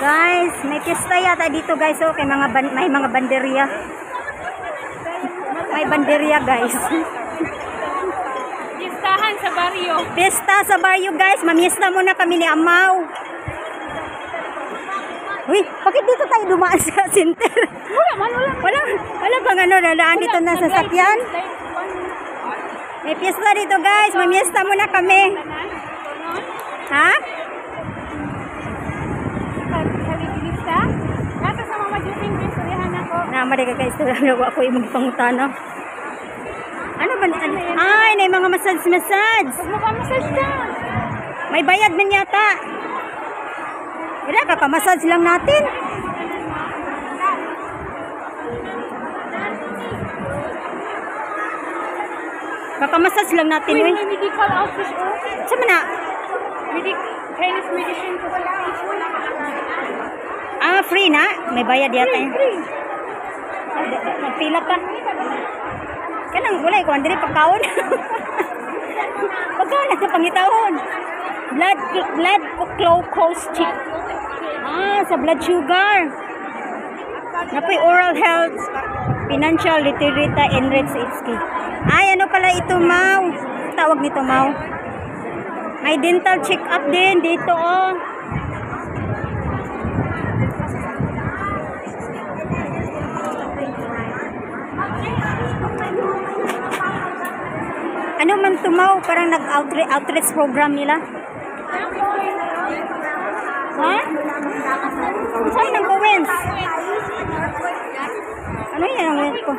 Guys, may piyesta yata dito guys. Oh, kay may mga banderya. May banderya guys. Pistahan sa baryo. Piyesta sa baryo guys. Mamiesta muna kami ni Amaw. Uy, bakit dito tayo dumaan sa center? Wala bang ano, dadaan dito na sasakyan? May piyesta dito guys. Mamiesta muna kami. Ha? Namari ka guys, talaga ako yung magpangutana. Ano ba? Ay, may mga massage. Magmamassage ka. May bayad man yata. Wala, kakamassage lang natin. Kakamassage lang natin. May medical outfit. Sama na? Chinese medicine ko wala. Ah, free na? May bayad yata eh. Magpila pa. Kanang wala ko andiri pagkaon. Pagkaon na sa pangitahon. Blood glucose check. Ah, sa blood sugar. Napoy oral health, financial literacy enrich HK. Ay, ano pala ito, Mau? Tawag nito, Mau. May dental check-up din dito, oh. Ano man tumaw? Parang nag-outreach program nila. Ha? Saan nang Owens? Ano yan ang Owens ko?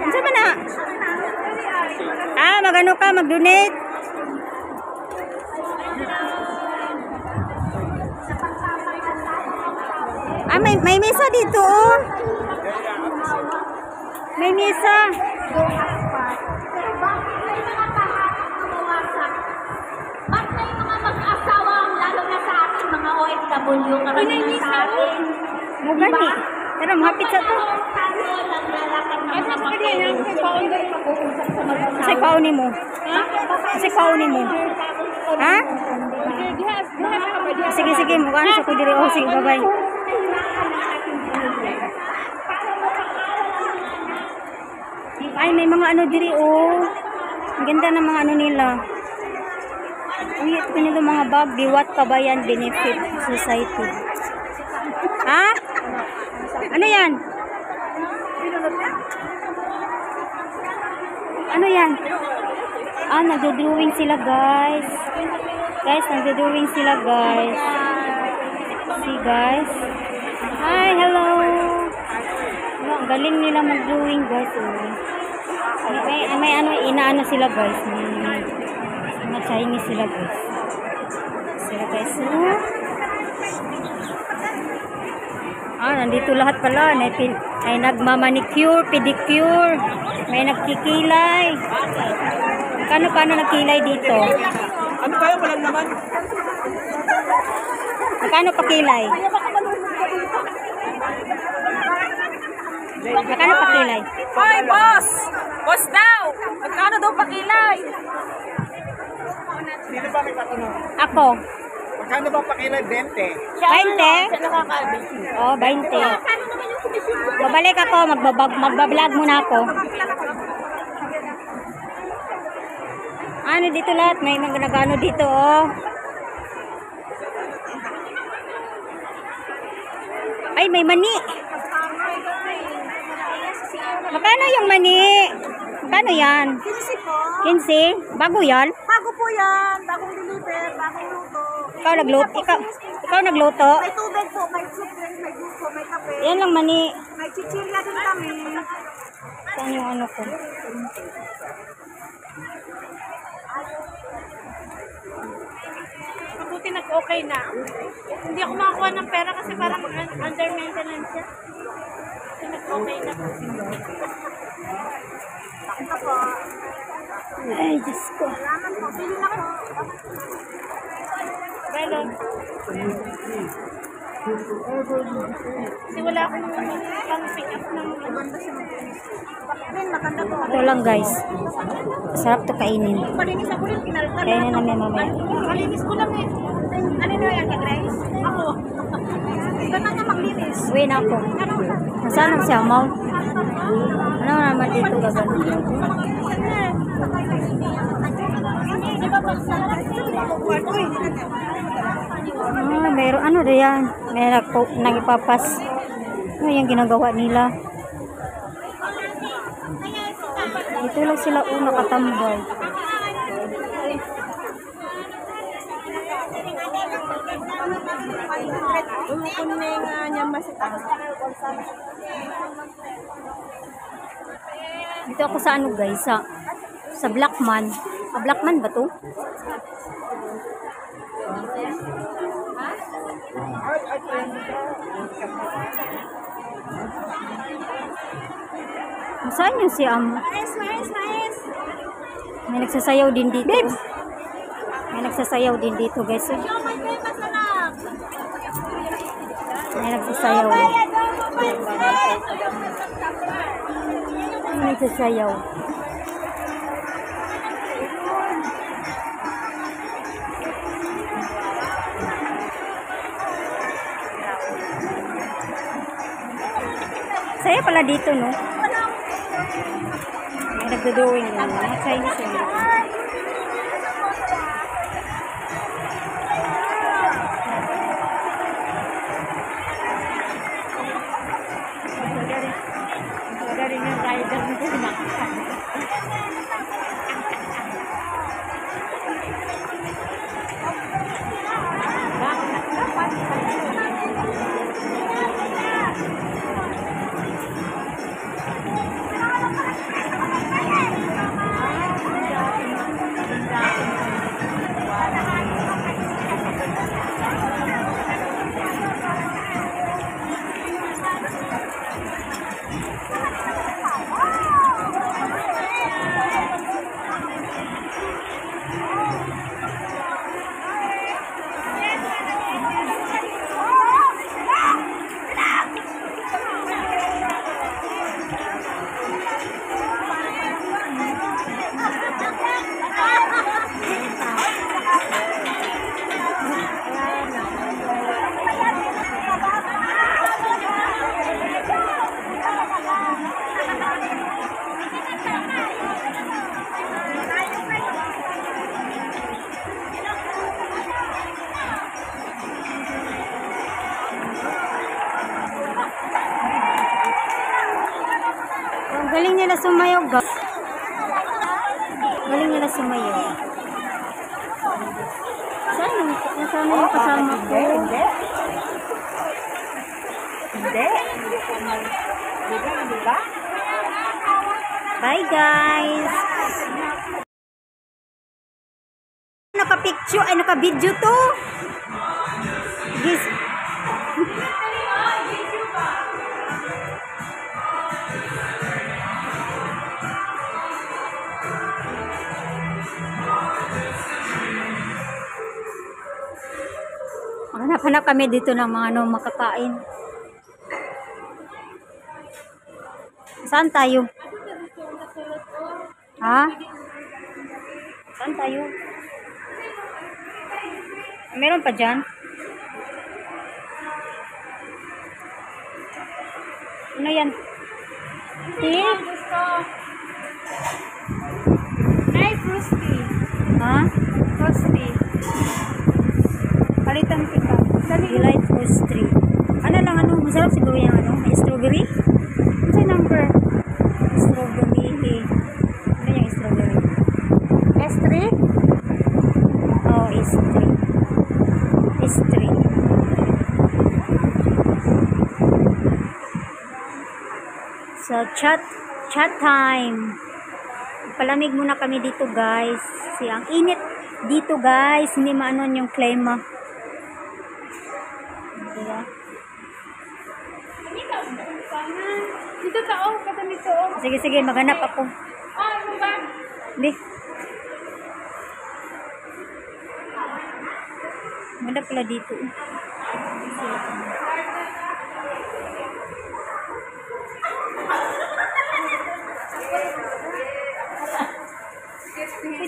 Saan ba na? Ah, magano ka? Mag-donate? Ah, may misa dito, oh. May misa. Ba't may mga mag-asawang, lalo na sa ating mga OFW, karamihan sa atin? Mugani. Pero mahapit sa to. Kasi paunin mo. Kasi paunin mo. Ha? Sige, mukha na sa ko diri. Oh, sige, bye-bye. Ay, may mga ano diri, oh. Ang ganda ng mga ano nila. Uy, ito kanilo mga bag. Biwat Kabayan Benefit Society. Ha? Ano yan? Ano yan? Ah, nagdo-drawing sila, guys. Guys, nagdo-drawing sila, guys. See, guys. Hi, hello. Ang galing nila mag-drawing, guys. May ano, inaano sila, guys. Mga Chinese sila, guys. Sila, guys. Ah, nandito lahat pala. May nagmamanicure, pedicure. May nagkikilay. Paano nagkilay dito? Ano kayo? Walang naman. Magkano pakilay? Magkano pakilay? Hoy, boss! Boss daw! Magkano daw pakilay? Sino ba may patunong? Ako. Magkano ba pakilay? 20? 20? Siya nakakabi. Oh, 20. Babalik ako, magbablog muna ako. Ano dito lahat? May nagano dito, oh. Ay, may mani. Magkano yung mani? Magkano yan? 15 po. 15? Bago yan? Bago po yan. Bagong deliver, bagong luto. Ikaw nagluto? Ikaw nagluto? May tubig po, may soup drink, may gusto, may kape. Yan lang mani. May chichirya din kami. Saan yung ano ko? Mabuti nag-okay na. Hindi ako makakuha ng pera kasi parang under maintenance siya. Kasi nag-okay na po. Ito po. Ay, Diyos ko. Salamat po. Bili na po. Bueno. Kasi wala akong pang pick up ng maganda siya. Maganda to. Ito lang guys. Sarap to kainin. Palinis ako rin, pinaltan. Kainin namin mamaya. Kalinis ko lang eh. Ano na yan, Grace? Ako. Ganda niya maglinis. Uwi na ako. Nasaan ang siyamaw? Ano naman dito gagawin? Di ba pag sa Mayroon ano na yan? May nagpapas. Ano yung ginagawa nila? Dito lang sila nakatambay. Dito ako sa ano guys, sa Blackman. Blackman ba to? Saan yung si May nagsasayaw din dito. Babes! May nagsasayaw din dito guys. May nagsasayaw. May nagsasayaw. Saya pala dito, no? May nagdo-drawing yun. Mga Chinese yun. Wala rin yung rider na sinakita. Galing nila sumayaw, guys. Galing nila sumayaw. Nasaan yung kasama ko? Hindi. Bye, guys. Naka-picture, ay naka-video to. Guys. Hanap-hanap kami dito ng mga makakain. Saan tayo? Ha? Saan tayo? Meron pa dyan? Ano yan? Tea? Ay, Frosty. Ha? Frosty. Palitan kita. Delight Frosty. Ano lang, masarap siguro yung may strawberry? Ano yung number? Strawberry. Ano yung strawberry? S3? Oh, S3. S3. So, chat time. Palamig muna kami dito, guys. Kasi ang init dito, guys. Hindi maanon yung klima. Diba? Dito tao, kata dito. Sige, maghanap ako. Ano ba? Hindi. Maghanap pala dito.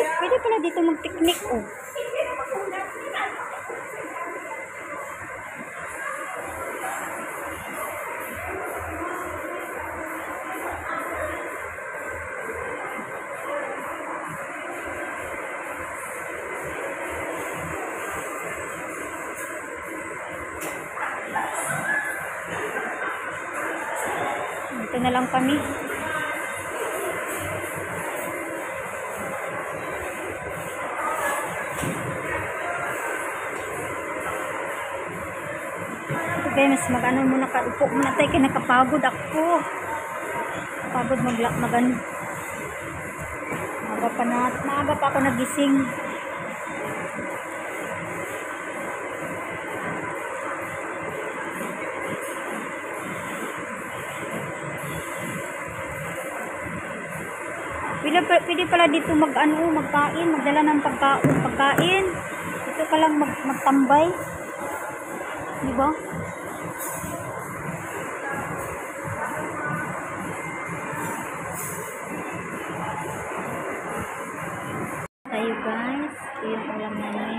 Pwede pala dito mag-picnic, oh. Dito na lang kami. Okay, mas mag-ano muna ka. Upo muna tayo kaya nakapagod ako. Pagod mag-ano. Maaga pa ako nagising. Pwede pala dito magkain, magdala ng pagkain. Dito ka lang magtambay. Di ba? Tayo guys, ito yung ulam namin.